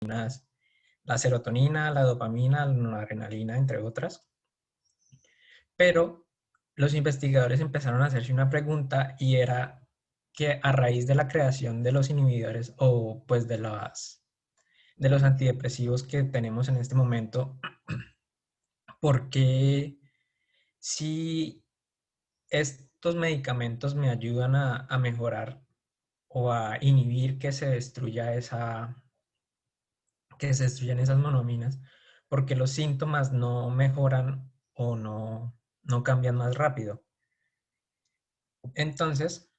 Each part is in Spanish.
la serotonina, la dopamina, la noradrenalina, entre otras. Pero los investigadores empezaron a hacerse una pregunta y era que a raíz de la creación de los inhibidores o pues de los antidepresivos que tenemos en este momento, ¿por qué si estos medicamentos me ayudan a mejorar o a inhibir que se destruyan esas monoaminas, porque los síntomas no mejoran o no cambian más rápido? Entonces,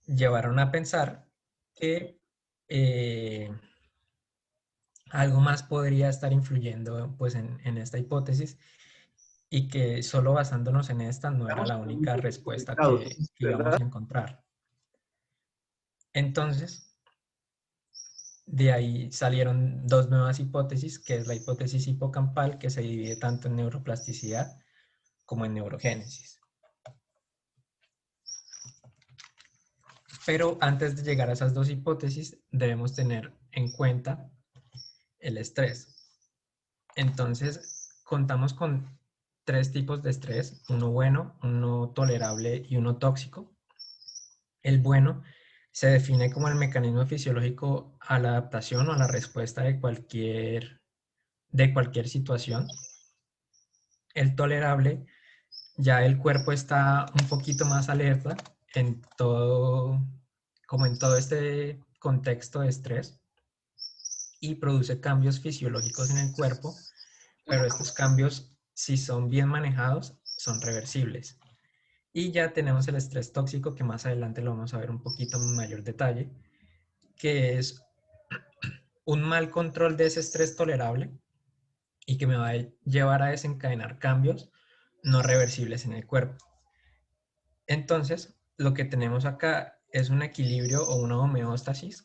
llevaron a pensar que algo más podría estar influyendo pues, en esta hipótesis y que solo basándonos en esta no era Estamos la un única poco respuesta conectados, que íbamos ¿verdad? a encontrar. Entonces, de ahí salieron dos nuevas hipótesis, que es la hipótesis hipocampal, que se divide tanto en neuroplasticidad como en neurogénesis. Pero antes de llegar a esas dos hipótesis, debemos tener en cuenta el estrés. Entonces, contamos con tres tipos de estrés, uno bueno, uno tolerable y uno tóxico. El bueno se define como el mecanismo fisiológico a la adaptación o a la respuesta de cualquier situación. El tolerable, ya el cuerpo está un poquito más alerta en todo, como en todo este contexto de estrés y produce cambios fisiológicos en el cuerpo, pero estos cambios, si son bien manejados, son reversibles. Y ya tenemos el estrés tóxico, que más adelante lo vamos a ver un poquito en mayor detalle, que es un mal control de ese estrés tolerable y que me va a llevar a desencadenar cambios no reversibles en el cuerpo. Entonces, lo que tenemos acá es un equilibrio o una homeostasis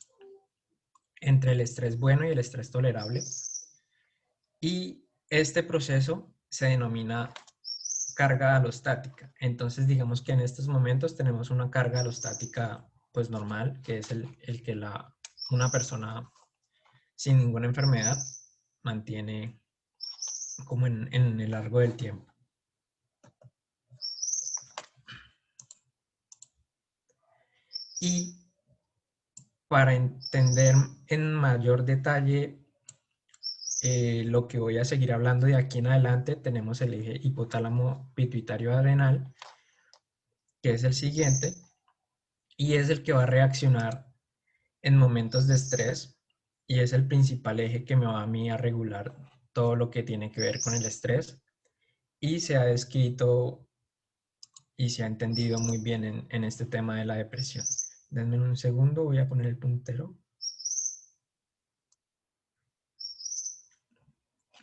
entre el estrés bueno y el estrés tolerable. Y este proceso se denomina carga alostática. Entonces, digamos que en estos momentos tenemos una carga alostática pues normal, que es el que una persona sin ninguna enfermedad mantiene como en el largo del tiempo. Y para entender en mayor detalle lo que voy a seguir hablando de aquí en adelante, tenemos el eje hipotálamo pituitario adrenal, que es el siguiente, y es el que va a reaccionar en momentos de estrés, y es el principal eje que me va a mí a regular todo lo que tiene que ver con el estrés, y se ha descrito y se ha entendido muy bien en este tema de la depresión. Denme un segundo, voy a poner el puntero.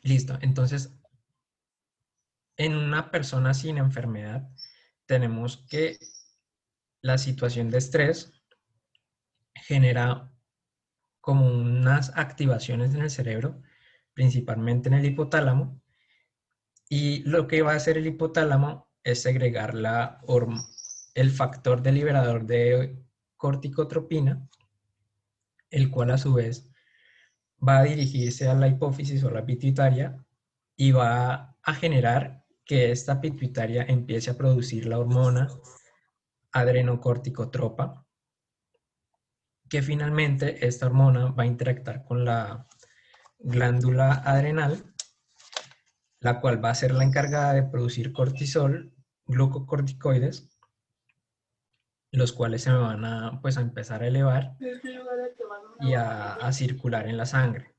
Listo, entonces, en una persona sin enfermedad, tenemos que la situación de estrés genera como unas activaciones en el cerebro, principalmente en el hipotálamo, y lo que va a hacer el hipotálamo es segregar el factor deliberador de corticotropina, el cual a su vez va a dirigirse a la hipófisis o la pituitaria y va a generar que esta pituitaria empiece a producir la hormona adrenocorticotropa, que finalmente esta hormona va a interactuar con la glándula adrenal, la cual va a ser la encargada de producir cortisol, glucocorticoides, los cuales se van a, pues, a empezar a elevar y a circular en la sangre.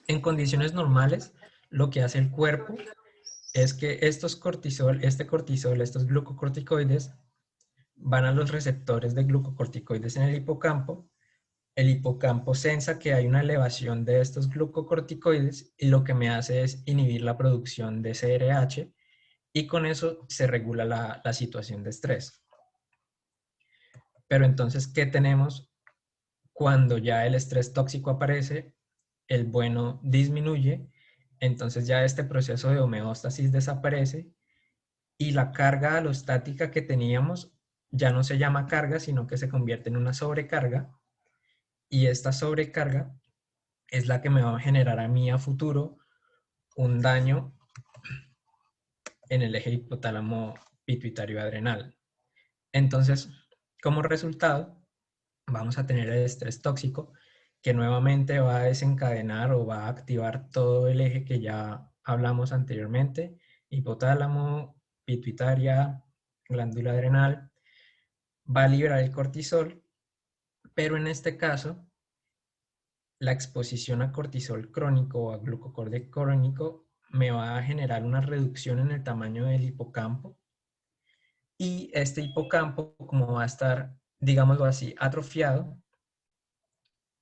En condiciones normales, lo que hace el cuerpo es que este cortisol, estos glucocorticoides, van a los receptores de glucocorticoides en el hipocampo sensa que hay una elevación de estos glucocorticoides y lo que me hace es inhibir la producción de CRH y con eso se regula la situación de estrés. Pero entonces, ¿qué tenemos cuando ya el estrés tóxico aparece? El bueno disminuye, entonces ya este proceso de homeostasis desaparece y la carga alostática que teníamos ya no se llama carga, sino que se convierte en una sobrecarga y esta sobrecarga es la que me va a generar a mí a futuro un daño en el eje hipotálamo pituitario adrenal. Entonces, como resultado, vamos a tener el estrés tóxico que nuevamente va a desencadenar o va a activar todo el eje que ya hablamos anteriormente, hipotálamo, pituitaria, glándula adrenal, va a liberar el cortisol, pero en este caso, la exposición a cortisol crónico o a glucocorticoide crónico me va a generar una reducción en el tamaño del hipocampo, y este hipocampo, como va a estar, digámoslo así, atrofiado,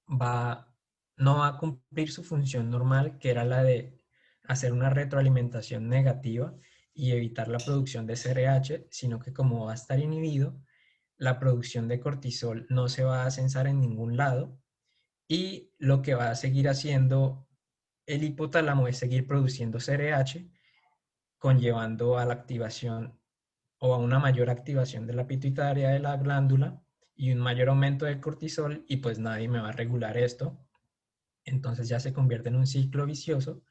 no va a cumplir su función normal, que era la de hacer una retroalimentación negativa y evitar la producción de CRH, sino que como va a estar inhibido, la producción de cortisol no se va a censar en ningún lado, y lo que va a seguir haciendo el hipotálamo es seguir produciendo CRH, conllevando a la activación o a una mayor activación de la pituitaria de la glándula y un mayor aumento del cortisol, y pues nadie me va a regular esto. Entonces ya se convierte en un ciclo vicioso,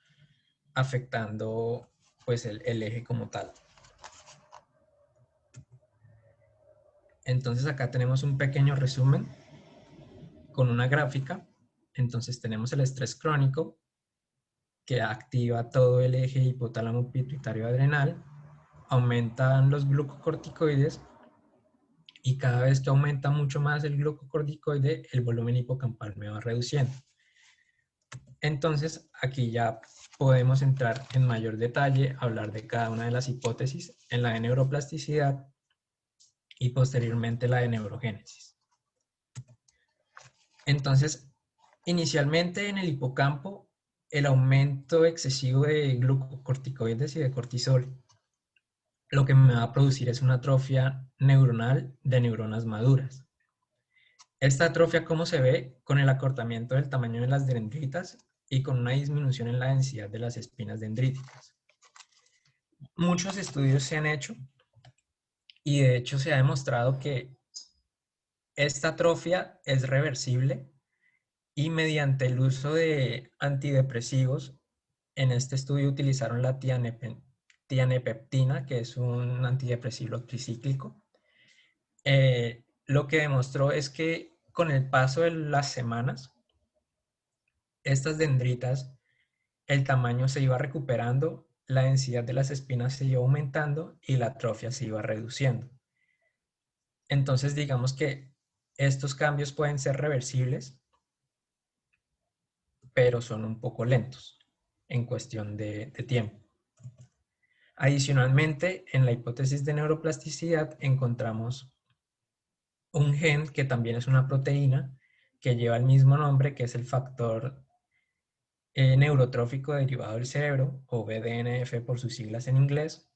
afectando pues el eje como tal. Entonces acá tenemos un pequeño resumen con una gráfica. Entonces tenemos el estrés crónico, que activa todo el eje hipotálamo pituitario adrenal, aumentan los glucocorticoides, y cada vez que aumenta mucho más el glucocorticoide, el volumen hipocampal me va reduciendo. Entonces, aquí ya podemos entrar en mayor detalle, hablar de cada una de las hipótesis, en la de neuroplasticidad y posteriormente la de neurogénesis. Entonces, inicialmente en el hipocampo, el aumento excesivo de glucocorticoides y de cortisol lo que me va a producir es una atrofia neuronal de neuronas maduras. Esta atrofia, ¿cómo se ve? Con el acortamiento del tamaño de las dendritas y con una disminución en la densidad de las espinas dendríticas. Muchos estudios se han hecho y de hecho se ha demostrado que esta atrofia es reversible, y mediante el uso de antidepresivos, en este estudio utilizaron la tianepeptina, que es un antidepresivo tricíclico. Lo que demostró es que con el paso de las semanas, estas dendritas, el tamaño se iba recuperando, la densidad de las espinas se iba aumentando y la atrofia se iba reduciendo. Entonces, digamos que estos cambios pueden ser reversibles, pero son un poco lentos en cuestión de tiempo. Adicionalmente, en la hipótesis de neuroplasticidad encontramos un gen que también es una proteína que lleva el mismo nombre, que es el factor neurotrófico derivado del cerebro, o BDNF por sus siglas en inglés.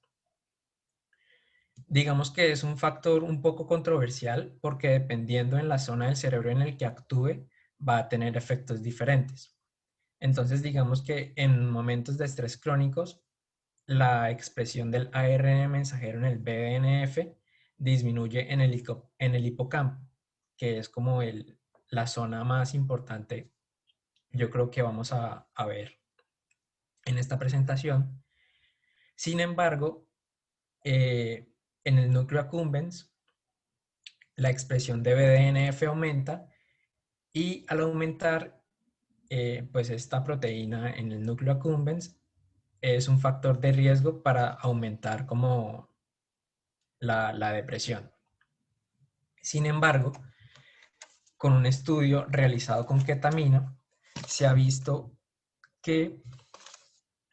Digamos que es un factor un poco controversial porque dependiendo en la zona del cerebro en el que actúe, va a tener efectos diferentes. Entonces, digamos que en momentos de estrés crónicos, la expresión del ARN mensajero en el BDNF disminuye en el hipocampo, que es como la zona más importante, yo creo que vamos a ver en esta presentación. Sin embargo, en el núcleo accumbens, la expresión de BDNF aumenta, y al aumentar, pues esta proteína en el núcleo accumbens es un factor de riesgo para aumentar como la depresión. Sin embargo, con un estudio realizado con ketamina, se ha visto que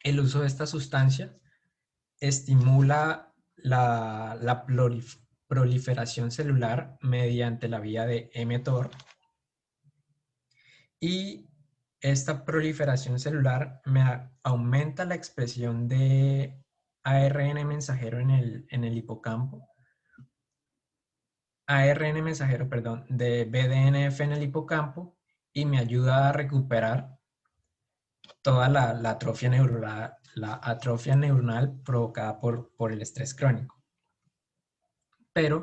el uso de esta sustancia estimula la proliferación celular mediante la vía de mTOR, y esta proliferación celular me aumenta la expresión de ARN mensajero en el hipocampo, ARN mensajero, perdón, de BDNF en el hipocampo, y me ayuda a recuperar toda la atrofia neuronal provocada por el estrés crónico. Pero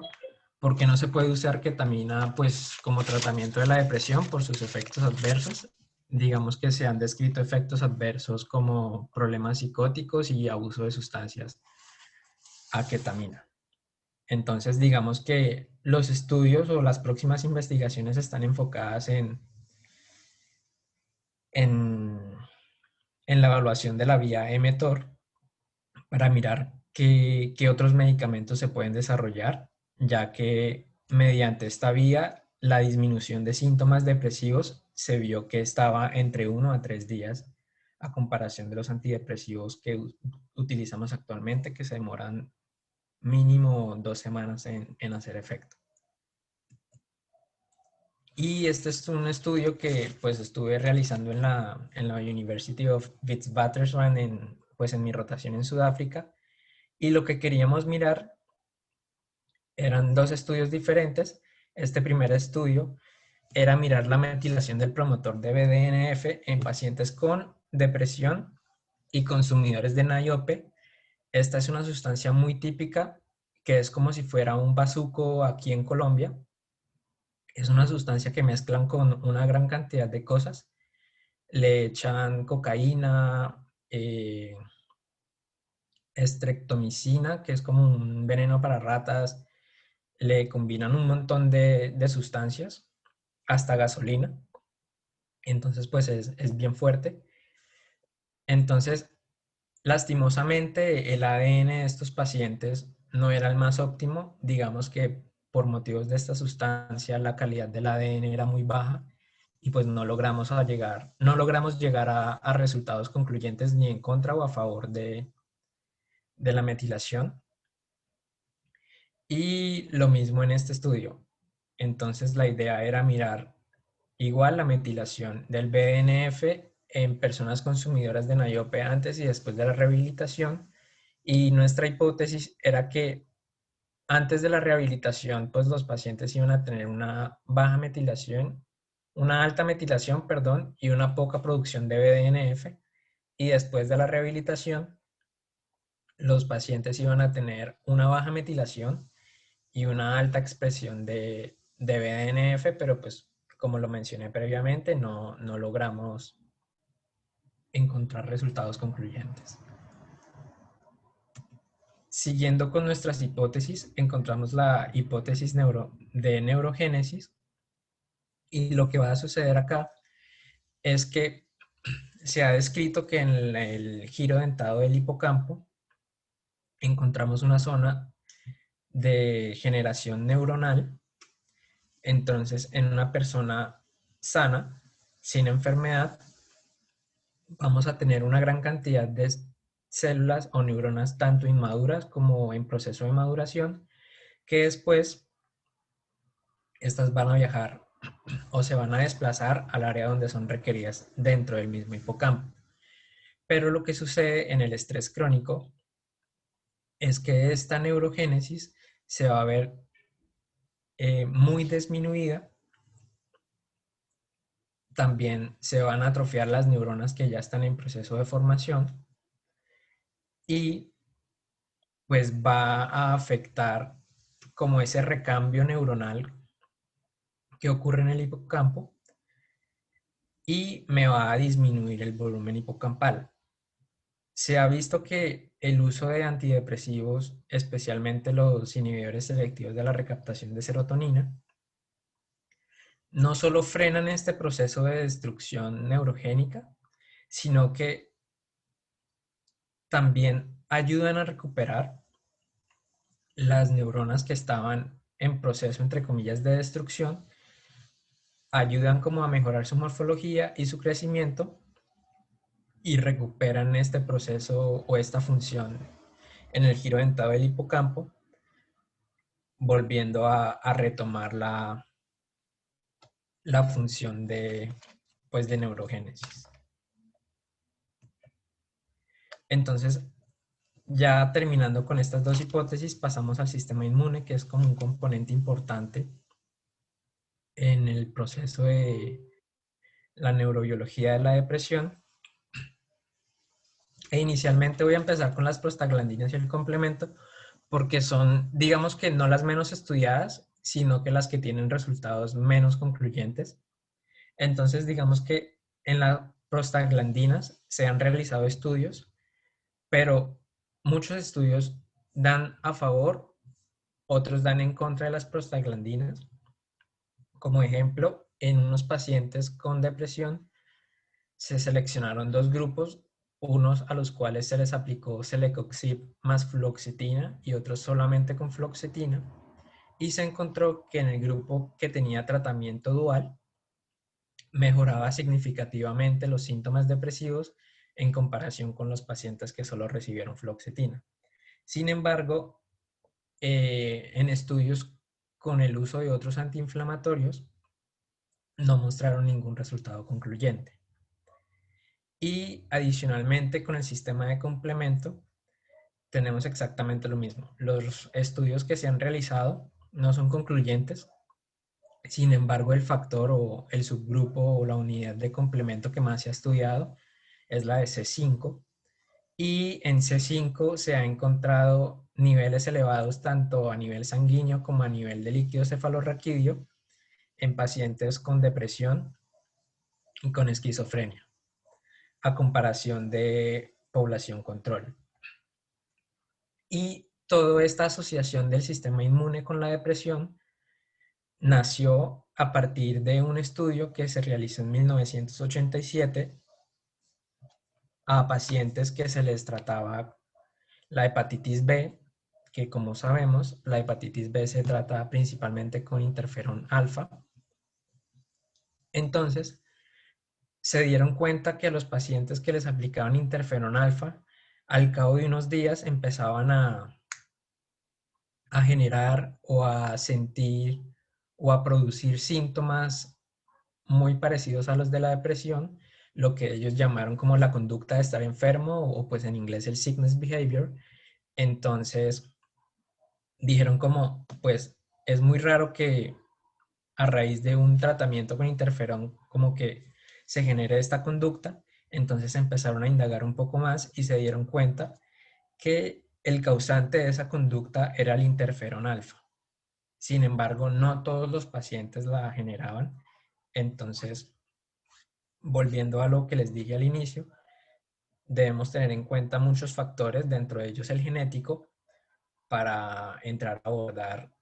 porque no se puede usar ketamina pues como tratamiento de la depresión por sus efectos adversos. Digamos que se han descrito efectos adversos como problemas psicóticos y abuso de sustancias a ketamina. Entonces, digamos que los estudios o las próximas investigaciones están enfocadas en, en la evaluación de la vía mTOR para mirar qué otros medicamentos se pueden desarrollar, ya que mediante esta vía la disminución de síntomas depresivos se vio que estaba entre 1 a 3 días a comparación de los antidepresivos que utilizamos actualmente, que se demoran mínimo 2 semanas en hacer efecto. Y este es un estudio que pues estuve realizando en la University of Witwatersrand pues en mi rotación en Sudáfrica. Y lo que queríamos mirar eran dos estudios diferentes. Este primer estudio era mirar la metilación del promotor de BDNF en pacientes con depresión y consumidores de naiope. Esta es una sustancia muy típica que es como si fuera un bazuco aquí en Colombia. Es una sustancia que mezclan con una gran cantidad de cosas. Le echan cocaína, estreptomicina, que es como un veneno para ratas, le combinan un montón de sustancias, hasta gasolina. Entonces, pues es bien fuerte. Entonces, lastimosamente, el ADN de estos pacientes no era el más óptimo. Digamos que por motivos de esta sustancia, la calidad del ADN era muy baja y pues no logramos llegar a resultados concluyentes ni en contra o a favor de la metilación. Y lo mismo en este estudio. Entonces la idea era mirar igual la metilación del BDNF en personas consumidoras de naiope antes y después de la rehabilitación. Y nuestra hipótesis era que antes de la rehabilitación, pues los pacientes iban a tener una baja metilación, una alta metilación, perdón, y una poca producción de BDNF. Y después de la rehabilitación, los pacientes iban a tener una baja metilación y una alta expresión de BDNF, pero pues como lo mencioné previamente, no logramos encontrar resultados concluyentes. Siguiendo con nuestras hipótesis, encontramos la hipótesis de neurogénesis y lo que va a suceder acá es que se ha descrito que en el giro dentado del hipocampo encontramos una zona de generación neuronal. Entonces, en una persona sana, sin enfermedad, vamos a tener una gran cantidad de células o neuronas tanto inmaduras como en proceso de maduración, que después estas van a viajar o se van a desplazar al área donde son requeridas dentro del mismo hipocampo. Pero lo que sucede en el estrés crónico es que esta neurogénesis se va a ver muy disminuida. También se van a atrofiar las neuronas que ya están en proceso de formación y pues va a afectar como ese recambio neuronal que ocurre en el hipocampo y me va a disminuir el volumen hipocampal. Se ha visto que el uso de antidepresivos, especialmente los inhibidores selectivos de la recaptación de serotonina, no solo frenan este proceso de destrucción neurogénica, sino que también ayudan a recuperar las neuronas que estaban en proceso, entre comillas, de destrucción, ayudan como a mejorar su morfología y su crecimiento y recuperan este proceso o esta función en el giro dentado del hipocampo, volviendo a retomar la función pues, de neurogénesis. Entonces, ya terminando con estas dos hipótesis, pasamos al sistema inmune, que es como un componente importante en el proceso de la neurobiología de la depresión. E inicialmente voy a empezar con las prostaglandinas y el complemento, porque son, digamos que no las menos estudiadas sino que las que tienen resultados menos concluyentes. Entonces, digamos que en las prostaglandinas se han realizado estudios, pero muchos estudios dan a favor, otros dan en contra de las prostaglandinas. Como ejemplo, en unos pacientes con depresión se seleccionaron dos grupos, unos a los cuales se les aplicó celecoxib más fluoxetina y otros solamente con fluoxetina, y se encontró que en el grupo que tenía tratamiento dual mejoraba significativamente los síntomas depresivos en comparación con los pacientes que solo recibieron fluoxetina. Sin embargo, en estudios con el uso de otros antiinflamatorios no mostraron ningún resultado concluyente. Y adicionalmente con el sistema de complemento tenemos exactamente lo mismo. Los estudios que se han realizado no son concluyentes. Sin embargo, el factor o el subgrupo o la unidad de complemento que más se ha estudiado es la de C5. Y en C5 se ha encontrado niveles elevados tanto a nivel sanguíneo como a nivel de líquido cefalorraquídeo en pacientes con depresión y con esquizofrenia, a comparación de población control. Y toda esta asociación del sistema inmune con la depresión nació a partir de un estudio que se realizó en 1987 a pacientes que se les trataba la hepatitis B, que como sabemos, la hepatitis B se trata principalmente con interferón alfa. Entonces, se dieron cuenta que a los pacientes que les aplicaban interferón alfa, al cabo de unos días empezaban a generar o a sentir o a producir síntomas muy parecidos a los de la depresión, lo que ellos llamaron como la conducta de estar enfermo o pues en inglés el sickness behavior. Entonces dijeron como, pues es muy raro que a raíz de un tratamiento con interferón como que se genere esta conducta. Entonces empezaron a indagar un poco más y se dieron cuenta que el causante de esa conducta era el interferón alfa. Sin embargo, no todos los pacientes la generaban. Entonces, volviendo a lo que les dije al inicio, debemos tener en cuenta muchos factores, dentro de ellos el genético, para entrar a abordar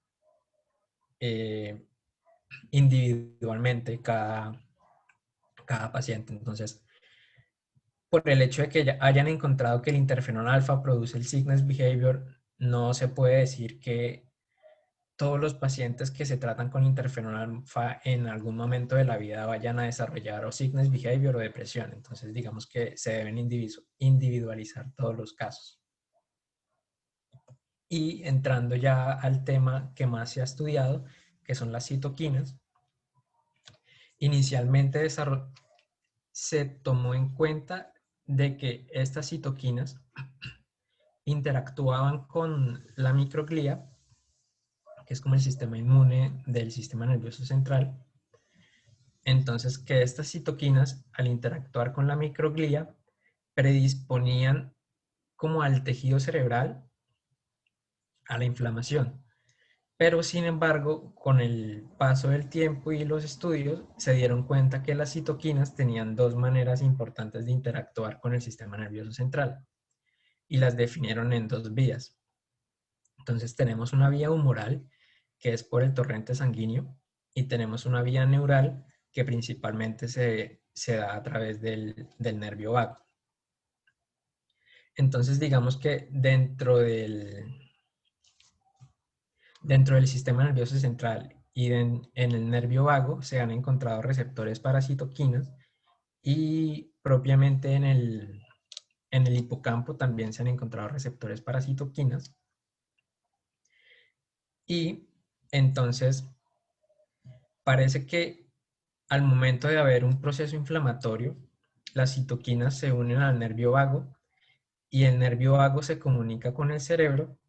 eh, individualmente cada paciente. Entonces, por el hecho de que ya hayan encontrado que el interferón alfa produce el sickness behavior, no se puede decir que todos los pacientes que se tratan con interferón alfa en algún momento de la vida vayan a desarrollar o sickness behavior o depresión. Entonces, digamos que se deben individualizar todos los casos. Y entrando ya al tema que más se ha estudiado, que son las citoquinas, inicialmente se tomó en cuenta de que estas citoquinas interactuaban con la microglía, que es como el sistema inmune del sistema nervioso central. Entonces, que estas citoquinas, al interactuar con la microglía, predisponían como al tejido cerebral a la inflamación. Pero sin embargo, con el paso del tiempo y los estudios, se dieron cuenta que las citoquinas tenían dos maneras importantes de interactuar con el sistema nervioso central y las definieron en dos vías. Entonces tenemos una vía humoral, que es por el torrente sanguíneo, y tenemos una vía neural, que principalmente se da a través del nervio vago. Entonces digamos que dentro del sistema nervioso central y en el nervio vago se han encontrado receptores para citoquinas, y propiamente en el hipocampo también se han encontrado receptores para citoquinas. Y entonces parece que al momento de haber un proceso inflamatorio, las citoquinas se unen al nervio vago y el nervio vago se comunica con el cerebro,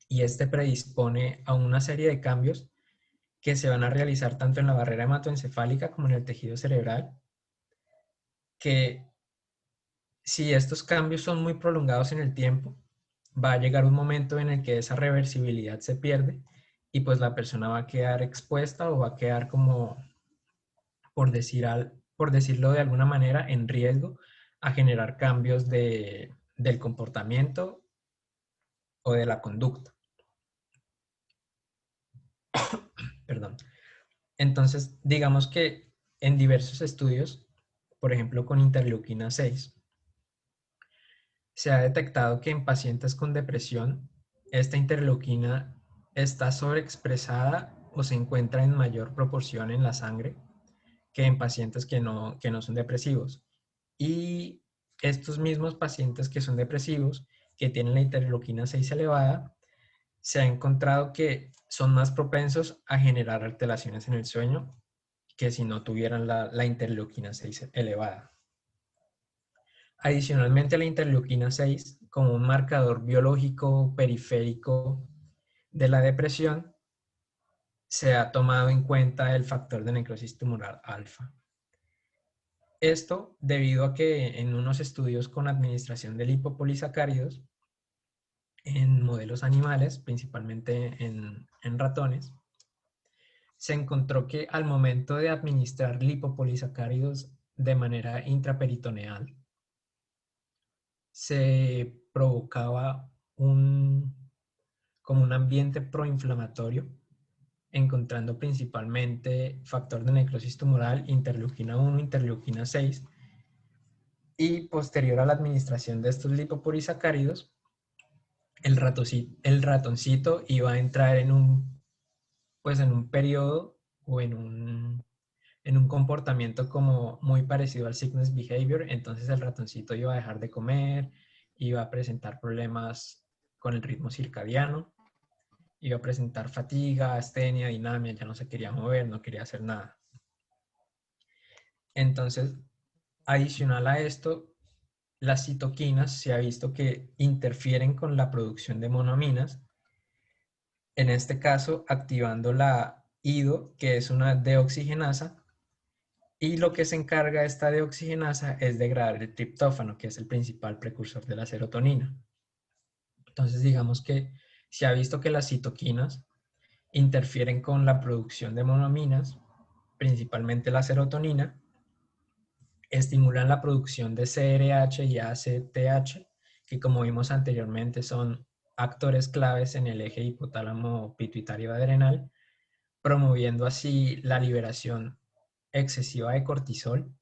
y este predispone a una serie de cambios que se van a realizar tanto en la barrera hematoencefálica como en el tejido cerebral, que si estos cambios son muy prolongados en el tiempo, va a llegar un momento en el que esa reversibilidad se pierde y pues la persona va a quedar expuesta o va a quedar como, por decirlo de alguna manera, en riesgo a generar cambios del comportamiento o de la conducta. Perdón. Entonces, digamos que en diversos estudios, por ejemplo con interleuquina 6, se ha detectado que en pacientes con depresión, esta interleuquina está sobreexpresada o se encuentra en mayor proporción en la sangre que en pacientes que no son depresivos. Y estos mismos pacientes que son depresivos, que tienen la interleuquina 6 elevada, se ha encontrado que son más propensos a generar alteraciones en el sueño que si no tuvieran la interleuquina 6 elevada. Adicionalmente, la interleuquina 6, como un marcador biológico periférico de la depresión, se ha tomado en cuenta el factor de necrosis tumoral alfa. Esto debido a que en unos estudios con administración de lipopolisacáridos en modelos animales, principalmente en ratones, se encontró que al momento de administrar lipopolisacáridos de manera intraperitoneal, se provocaba como un ambiente proinflamatorio, encontrando principalmente factor de necrosis tumoral, interleuquina 1, interleuquina 6, y posterior a la administración de estos lipopolisacáridos, el ratoncito iba a entrar pues en un periodo o en un comportamiento como muy parecido al sickness behavior. Entonces el ratoncito iba a dejar de comer, iba a presentar problemas con el ritmo circadiano, iba a presentar fatiga, astenia, dinamia, ya no se quería mover, no quería hacer nada. Entonces, adicional a esto, las citoquinas se ha visto que interfieren con la producción de monoaminas, en este caso activando la IDO, que es una deoxigenasa, y lo que se encarga esta deoxigenasa es degradar el triptófano, que es el principal precursor de la serotonina. Entonces, digamos que se ha visto que las citoquinas interfieren con la producción de monoaminas, principalmente la serotonina, estimulan la producción de CRH y ACTH, que como vimos anteriormente son actores claves en el eje hipotálamo pituitario adrenal, promoviendo así la liberación excesiva de cortisol,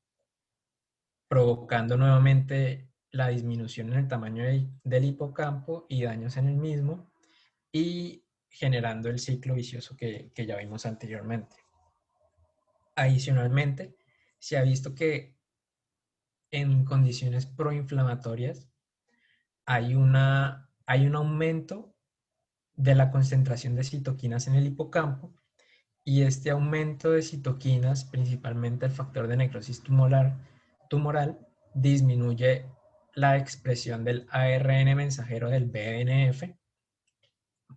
provocando nuevamente la disminución en el tamaño del hipocampo y daños en el mismo, y generando el ciclo vicioso que ya vimos anteriormente. Adicionalmente, se ha visto que en condiciones proinflamatorias hay un aumento de la concentración de citoquinas en el hipocampo, y este aumento de citoquinas, principalmente el factor de necrosis tumoral, disminuye la expresión del ARN mensajero del BDNF,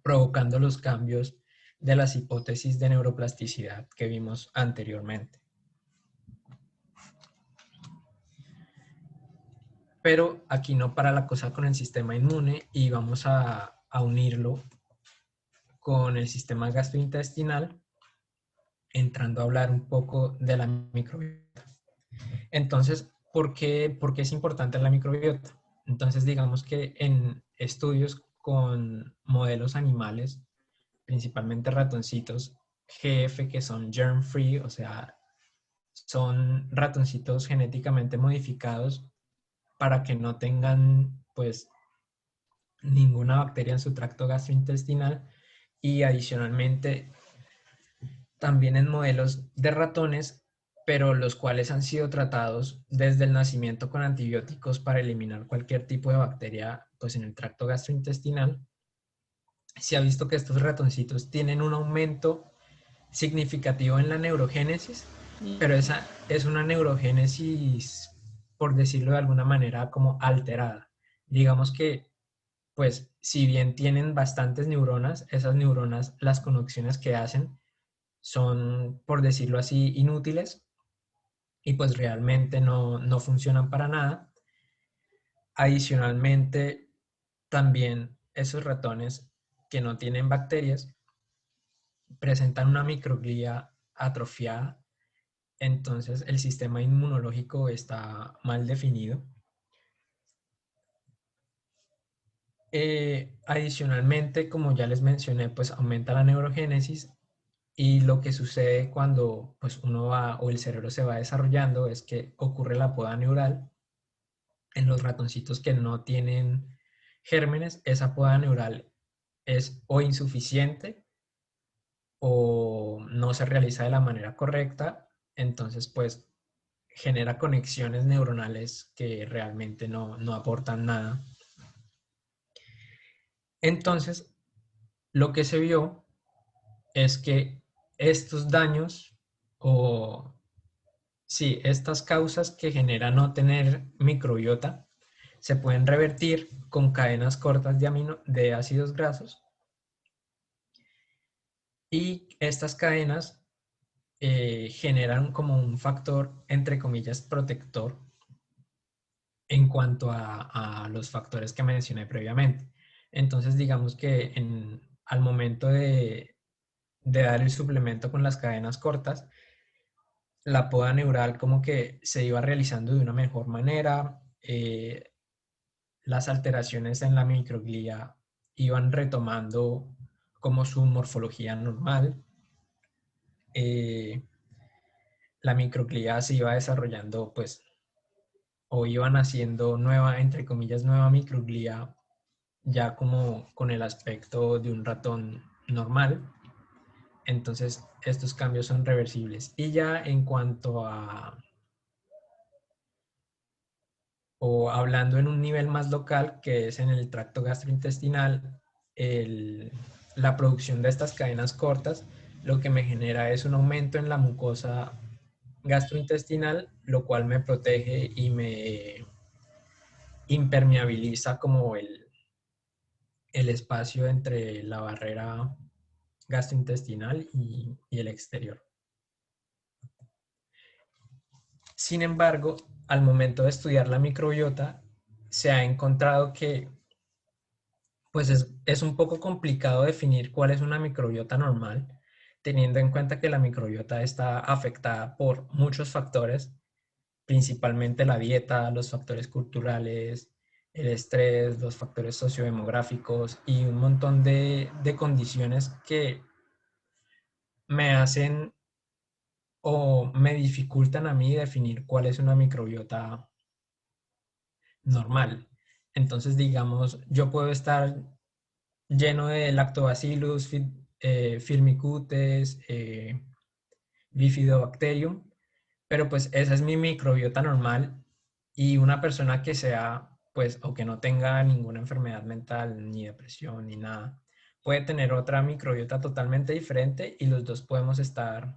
provocando los cambios de las hipótesis de neuroplasticidad que vimos anteriormente. Pero aquí no para la cosa con el sistema inmune, y vamos a unirlo con el sistema gastrointestinal, entrando a hablar un poco de la microbiota. Entonces, ¿por qué es importante la microbiota? Entonces, digamos que en estudios con modelos animales, principalmente ratoncitos GF, que son germ free, o sea, son ratoncitos genéticamente modificados para que no tengan pues ninguna bacteria en su tracto gastrointestinal, y adicionalmente también en modelos de ratones, pero los cuales han sido tratados desde el nacimiento con antibióticos para eliminar cualquier tipo de bacteria pues en el tracto gastrointestinal. Se ha visto que estos ratoncitos tienen un aumento significativo en la neurogénesis, pero esa es una neurogénesis, por decirlo de alguna manera, como alterada. Digamos que, pues, si bien tienen bastantes neuronas, esas neuronas, las conexiones que hacen son, por decirlo así, inútiles, y pues realmente no funcionan para nada. Adicionalmente, también esos ratones que no tienen bacterias presentan una microglía atrofiada, entonces el sistema inmunológico está mal definido. Adicionalmente, como ya les mencioné, pues aumenta la neurogénesis y lo que sucede cuando pues uno va o el cerebro se va desarrollando es que ocurre la poda neural. En los ratoncitos que no tienen gérmenes, esa poda neural es o insuficiente o no se realiza de la manera correcta, entonces pues genera conexiones neuronales que realmente no aportan nada. Entonces, lo que se vio es que estos daños o sí, estas causas que generan no tener microbiota se pueden revertir con cadenas cortas de ácidos grasos y estas cadenas generan como un factor, entre comillas, protector en cuanto a los factores que mencioné previamente. Entonces, digamos que al momento de dar el suplemento con las cadenas cortas, la poda neural como que se iba realizando de una mejor manera, las alteraciones en la microglía iban retomando como su morfología normal, eh, la microglía se iba desarrollando pues o iban haciendo nueva, entre comillas, nueva microglía ya como con el aspecto de un ratón normal. Entonces estos cambios son reversibles. Y ya en cuanto a, o hablando en un nivel más local, que es en el tracto gastrointestinal, la producción de estas cadenas cortas lo que me genera es un aumento en la mucosa gastrointestinal, lo cual me protege y me impermeabiliza como el espacio entre la barrera gastrointestinal y el exterior. Sin embargo, al momento de estudiar la microbiota, se ha encontrado que pues es un poco complicado definir cuál es una microbiota normal, teniendo en cuenta que la microbiota está afectada por muchos factores, principalmente la dieta, los factores culturales, el estrés, los factores sociodemográficos y un montón de condiciones que me hacen o me dificultan a mí definir cuál es una microbiota normal. Entonces, digamos, yo puedo estar lleno de lactobacillus, firmicutes, bifidobacterium, pero pues esa es mi microbiota normal y una persona que sea, pues, o que no tenga ninguna enfermedad mental, ni depresión, ni nada, puede tener otra microbiota totalmente diferente y los dos podemos estar,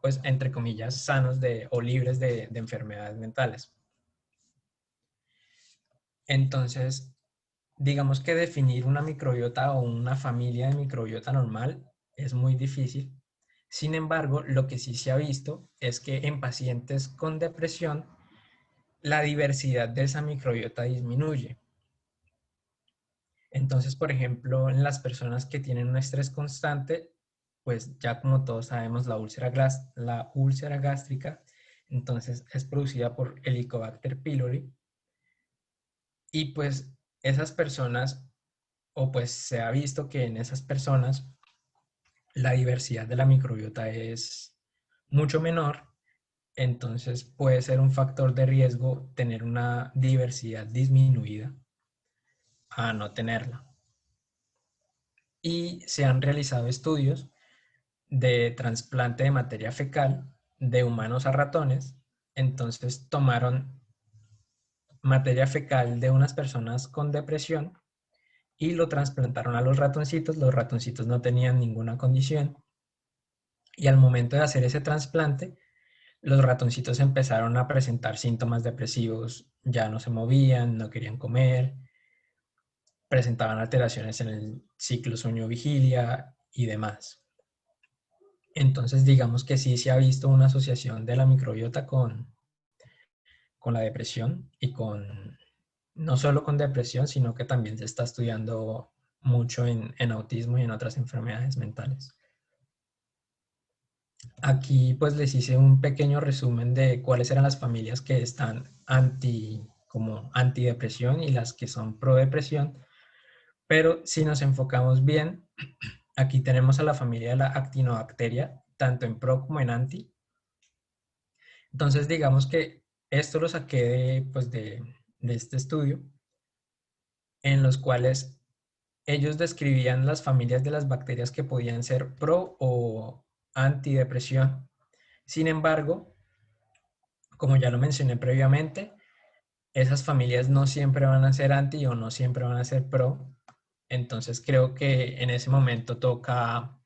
pues, entre comillas, sanos o libres de enfermedades mentales. Entonces, digamos que definir una microbiota o una familia de microbiota normal es muy difícil. Sin embargo, lo que sí se ha visto es que en pacientes con depresión, la diversidad de esa microbiota disminuye. Entonces, por ejemplo, en las personas que tienen un estrés constante, pues ya como todos sabemos, la úlcera gástrica, entonces es producida por Helicobacter pylori. Y pues esas personas, o pues se ha visto que en esas personas la diversidad de la microbiota es mucho menor, entonces puede ser un factor de riesgo tener una diversidad disminuida a no tenerla. Y se han realizado estudios de trasplante de materia fecal de humanos a ratones. Entonces tomaron materia fecal de unas personas con depresión y lo trasplantaron a los ratoncitos. Los ratoncitos no tenían ninguna condición. Y al momento de hacer ese trasplante, los ratoncitos empezaron a presentar síntomas depresivos, ya no se movían, no querían comer, presentaban alteraciones en el ciclo sueño-vigilia y demás. Entonces, digamos que sí se ha visto una asociación de la microbiota con la depresión y no solo con depresión, sino que también se está estudiando mucho en autismo y en otras enfermedades mentales. Aquí pues les hice un pequeño resumen de cuáles eran las familias que están como antidepresión y las que son pro depresión, pero si nos enfocamos bien, aquí tenemos a la familia de la actinobacteria, tanto en pro como en anti. Entonces digamos que esto lo saqué de este estudio, en los cuales ellos describían las familias de las bacterias que podían ser pro o antidepresión. Sin embargo, como ya lo mencioné previamente, esas familias no siempre van a ser anti o no siempre van a ser pro. Entonces creo que en ese momento toca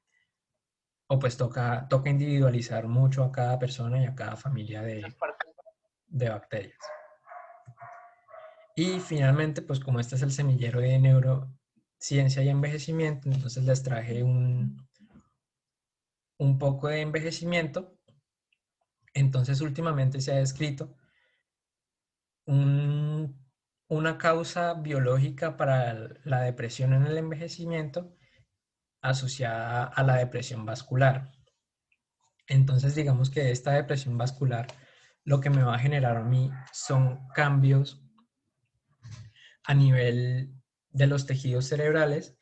individualizar mucho a cada persona y a cada familia de bacterias. Y finalmente, pues como este es el semillero de neurociencia y envejecimiento, entonces les traje un poco de envejecimiento. Entonces últimamente se ha descrito un- una causa biológica para la depresión en el envejecimiento asociada a la depresión vascular. Entonces, digamos que esta depresión vascular lo que me va a generar a mí son cambios a nivel de los tejidos cerebrales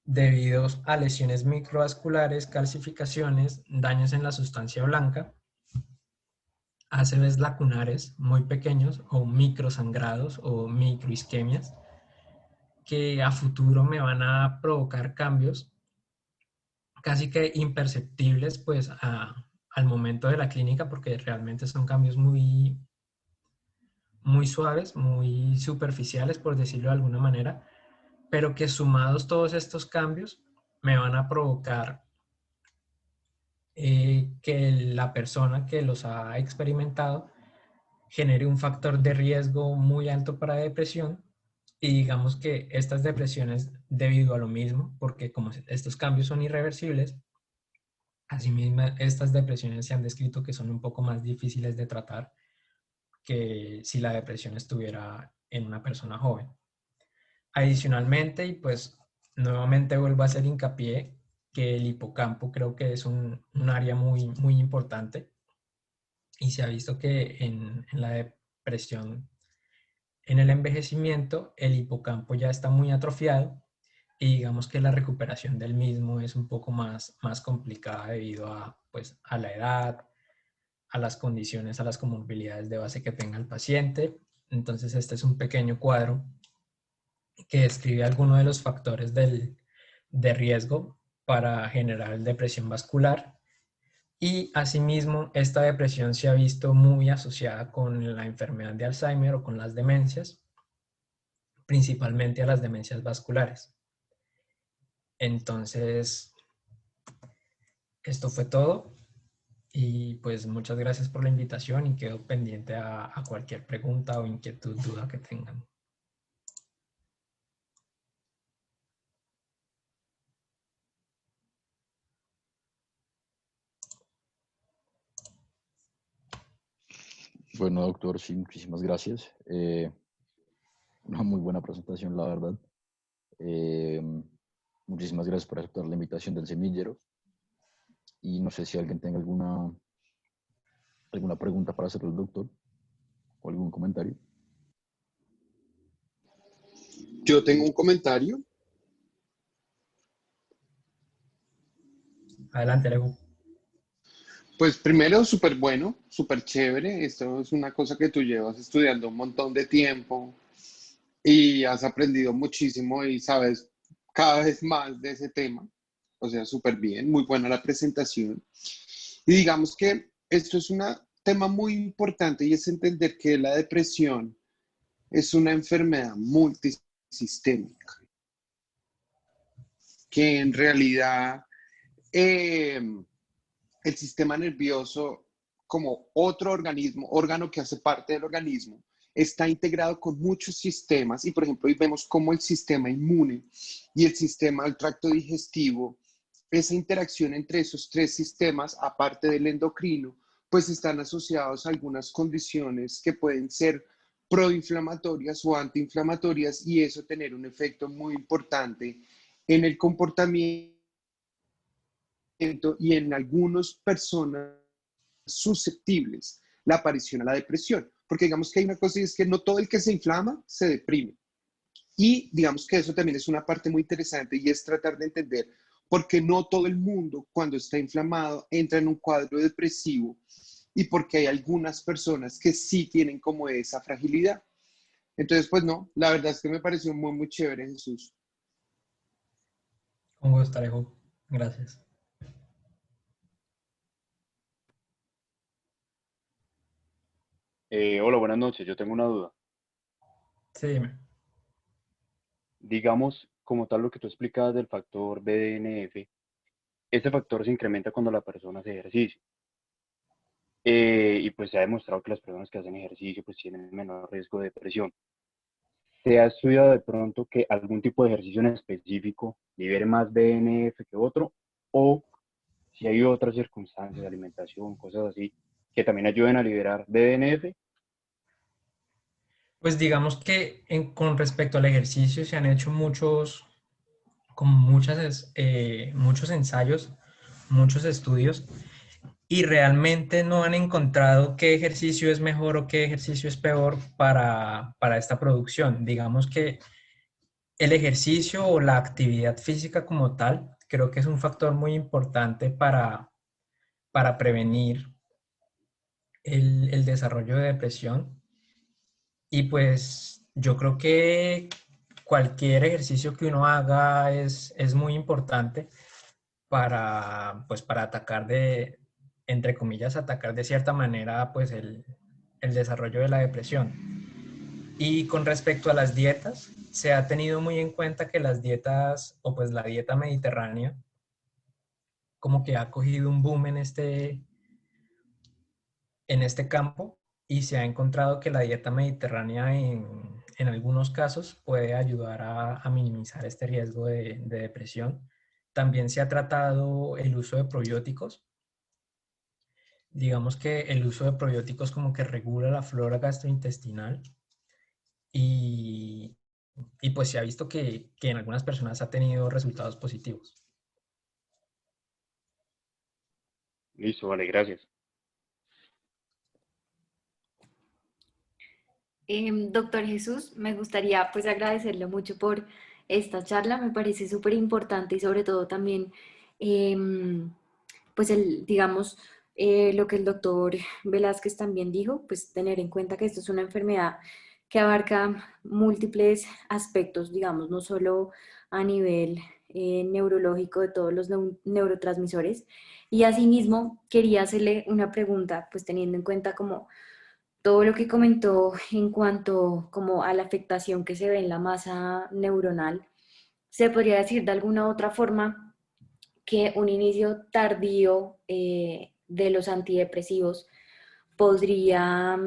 debido a lesiones microvasculares, calcificaciones, daños en la sustancia blanca, ACVs lacunares muy pequeños o microsangrados o microisquemias que a futuro me van a provocar cambios casi que imperceptibles pues al momento de la clínica porque realmente son cambios muy suaves, muy superficiales por decirlo de alguna manera, pero que sumados todos estos cambios me van a provocar que la persona que los ha experimentado genere un factor de riesgo muy alto para depresión y digamos que estas depresiones debido a lo mismo, porque como estos cambios son irreversibles, asimismo estas depresiones se han descrito que son un poco más difíciles de tratar que si la depresión estuviera en una persona joven. Adicionalmente, y pues nuevamente vuelvo a hacer hincapié que el hipocampo creo que es un área muy importante y se ha visto que en la depresión, en el envejecimiento, el hipocampo ya está muy atrofiado y digamos que la recuperación del mismo es un poco más complicada debido pues, a la edad, a las condiciones, a las comorbilidades de base que tenga el paciente. Entonces este es un pequeño cuadro que describe algunos de los factores de riesgo para generar depresión vascular y asimismo esta depresión se ha visto muy asociada con la enfermedad de Alzheimer o con las demencias, principalmente a las demencias vasculares. Entonces, esto fue todo y pues muchas gracias por la invitación y quedo pendiente a cualquier pregunta o inquietud, duda que tengan. Bueno, doctor, sí, muchísimas gracias. Una muy buena presentación, la verdad. Eh, Muchísimas gracias por aceptar la invitación del semillero. Y no sé si alguien tenga alguna pregunta para hacerle al doctor o algún comentario. Yo tengo un comentario. Adelante, Alejo. Pues primero, súper bueno, súper chévere. Esto es una cosa que tú llevas estudiando un montón de tiempo y has aprendido muchísimo y sabes cada vez más de ese tema. O sea, súper bien, muy buena la presentación. Y digamos que esto es un tema muy importante y es entender que la depresión es una enfermedad multisistémica, que en realidad eh, el sistema nervioso como otro organismo, órgano que hace parte del organismo, está integrado con muchos sistemas y por ejemplo hoy vemos cómo el sistema inmune y el sistema del tracto digestivo, esa interacción entre esos tres sistemas, aparte del endocrino, pues están asociados a algunas condiciones que pueden ser proinflamatorias o antiinflamatorias y eso tener un efecto muy importante en el comportamiento y en algunas personas susceptibles la aparición a la depresión. Porque digamos que hay una cosa y es que no todo el que se inflama se deprime. Y digamos que eso también es una parte muy interesante y es tratar de entender por qué no todo el mundo cuando está inflamado entra en un cuadro depresivo y porque hay algunas personas que sí tienen como esa fragilidad. Entonces, pues no, la verdad es que me pareció muy, muy chévere, Jesús. Con gusto, Alejo. Gracias. Hola, buenas noches. Yo tengo una duda. Sí, dime. Digamos, como tal lo que tú explicabas del factor BDNF, este factor se incrementa cuando la persona hace ejercicio. Y pues se ha demostrado que las personas que hacen ejercicio pues tienen menor riesgo de depresión. ¿Se ha estudiado de pronto que algún tipo de ejercicio en específico libere más BDNF que otro? O si hay otras circunstancias, alimentación, cosas así, que también ayuden a liberar BDNF. Pues digamos que con respecto al ejercicio se han hecho como muchos ensayos, muchos estudios, y realmente no han encontrado qué ejercicio es mejor o qué ejercicio es peor para esta producción. Digamos que el ejercicio o la actividad física como tal, creo que es un factor muy importante para prevenir el desarrollo de depresión. Y pues yo creo que cualquier ejercicio que uno haga es muy importante pues para atacar entre comillas, atacar de cierta manera pues el desarrollo de la depresión. Y con respecto a las dietas, se ha tenido muy en cuenta que las dietas, o pues la dieta mediterránea, como que ha cogido un boom en este campo y se ha encontrado que la dieta mediterránea en algunos casos puede ayudar a minimizar este riesgo de depresión. También se ha tratado el uso de probióticos. Digamos que el uso de probióticos como que regula la flora gastrointestinal y, y pues se ha visto que en algunas personas ha tenido resultados positivos. Listo, vale, gracias. Doctor Jesús, me gustaría pues agradecerle mucho por esta charla, me parece súper importante y sobre todo también em, pues digamos, lo que el doctor Velázquez también dijo, pues tener en cuenta que esto es una enfermedad que abarca múltiples aspectos, digamos, no solo a nivel neurológico de todos los neurotransmisores. Y asimismo quería hacerle una pregunta, pues teniendo en cuenta como todo lo que comentó en cuanto como a la afectación que se ve en la masa neuronal, se podría decir de alguna otra forma que un inicio tardío de los antidepresivos podría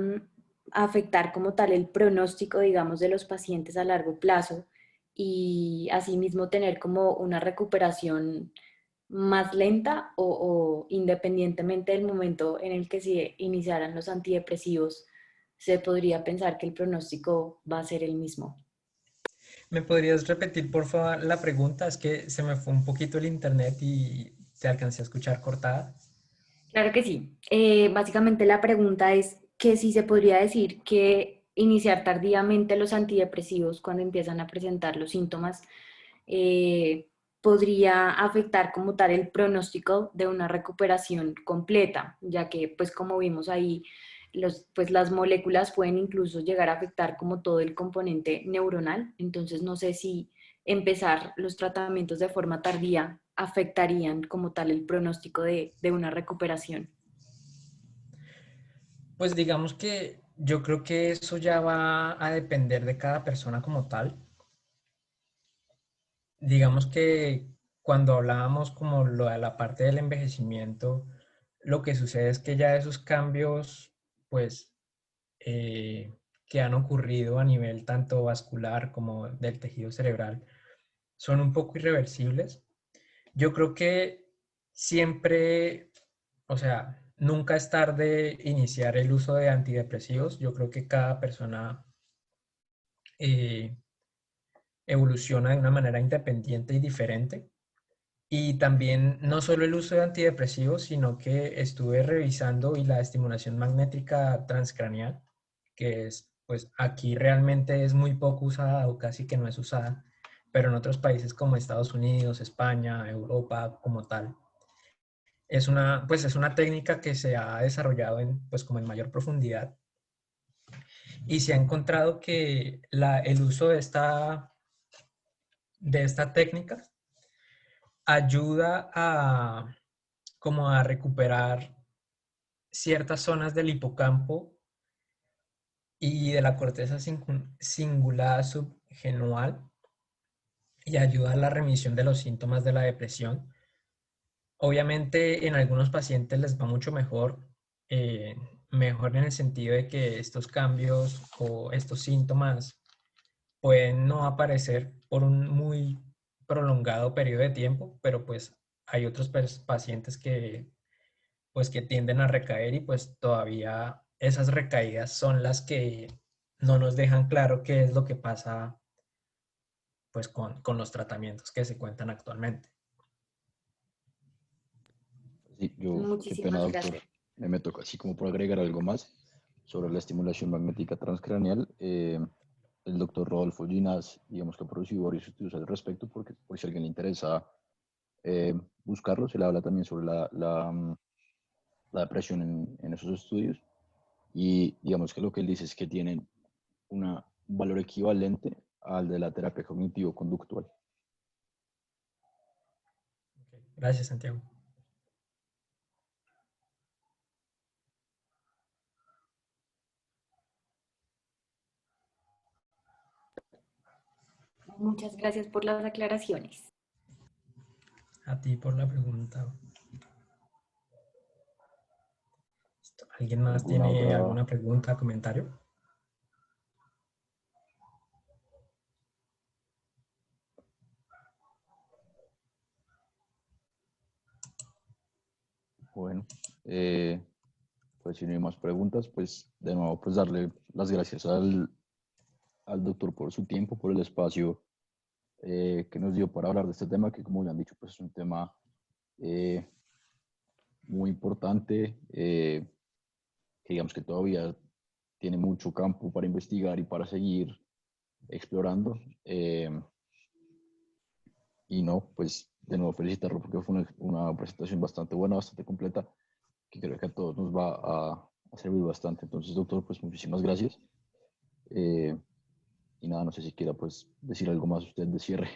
afectar como tal el pronóstico, digamos, de los pacientes a largo plazo y asimismo tener como una recuperación más lenta o independientemente del momento en el que se iniciaran los antidepresivos, se podría pensar que el pronóstico va a ser el mismo. ¿Me podrías repetir, por favor, la pregunta? Es que se me fue un poquito el internet y te alcancé a escuchar cortada. Claro que sí. Básicamente la pregunta es que si se podría decir que iniciar tardíamente los antidepresivos cuando empiezan a presentar los síntomas podría afectar como tal el pronóstico de una recuperación completa, ya que pues como vimos ahí, pues las moléculas pueden incluso llegar a afectar como todo el componente neuronal. Entonces no sé si empezar los tratamientos de forma tardía afectarían como tal el pronóstico de una recuperación. Pues digamos que yo creo que eso ya va a depender de cada persona como tal. Digamos que cuando hablábamos como lo de la parte del envejecimiento, lo que sucede es que ya esos cambios, pues, que han ocurrido a nivel tanto vascular como del tejido cerebral, son un poco irreversibles. Yo creo que siempre, o sea, nunca es tarde iniciar el uso de antidepresivos. Yo creo que cada persona eh, evoluciona de una manera independiente y diferente. Y también no solo el uso de antidepresivos, sino que estuve revisando y la estimulación magnética transcraneal, que es, pues aquí realmente es muy poco usada o casi que no es usada, pero en otros países como Estados Unidos, España, Europa como tal, pues es una técnica que se ha desarrollado pues como en mayor profundidad y se ha encontrado que el uso de esta técnica ayuda como a recuperar ciertas zonas del hipocampo y de la corteza cingulada subgenual y ayuda a la remisión de los síntomas de la depresión. Obviamente en algunos pacientes les va mucho mejor, eh, mejor en el sentido de que estos cambios o estos síntomas pueden no aparecer por un muy prolongado periodo de tiempo, pero pues hay otros pacientes que pues que tienden a recaer y pues todavía esas recaídas son las que no nos dejan claro qué es lo que pasa pues con los tratamientos que se cuentan actualmente. Sí, yo, qué pena, Muchísimas doctor. gracias. Me toca así como por agregar algo más sobre la estimulación magnética transcraneal. El doctor Rodolfo Ginás, digamos que ha producido varios estudios al respecto, porque por si a alguien le interesa buscarlo, se le habla también sobre la depresión en esos estudios. Y digamos que lo que él dice es que tienen un valor equivalente al de la terapia cognitivo-conductual. Gracias, Santiago. Muchas gracias por las aclaraciones. A ti por la pregunta. ¿Alguien más ¿Alguna tiene otra? alguna pregunta, comentario? Bueno, pues si no hay más preguntas, pues de nuevo, pues darle las gracias al doctor por su tiempo, por el espacio que nos dio para hablar de este tema, que como ya han dicho, pues es un tema eh, muy importante, que digamos que todavía tiene mucho campo para investigar y para seguir explorando. Y no, pues de nuevo felicitarlo porque fue una presentación bastante buena, bastante completa, que creo que a todos nos va a servir bastante. Entonces, doctor, pues muchísimas gracias. Eh, y nada, no sé si quiera pues decir algo más usted de cierre.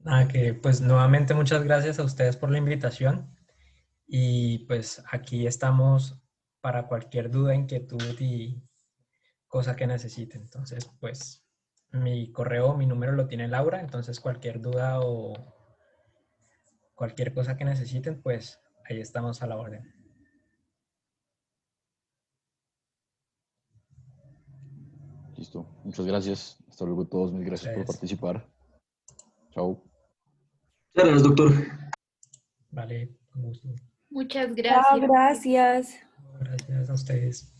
Nada, que pues nuevamente muchas gracias a ustedes por la invitación y pues aquí estamos para cualquier duda, inquietud y cosa que necesiten. Entonces, pues mi correo, mi número lo tiene Laura, entonces cualquier duda o cualquier cosa que necesiten, pues ahí estamos a la orden. Listo, muchas gracias. Hasta luego a todos, mil gracias por Ustedes, participar. Chao. Muchas gracias, doctor. vale, con gusto. Muchas Chao, gracias. gracias. Gracias a ustedes.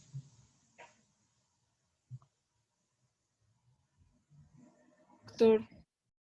Doctor.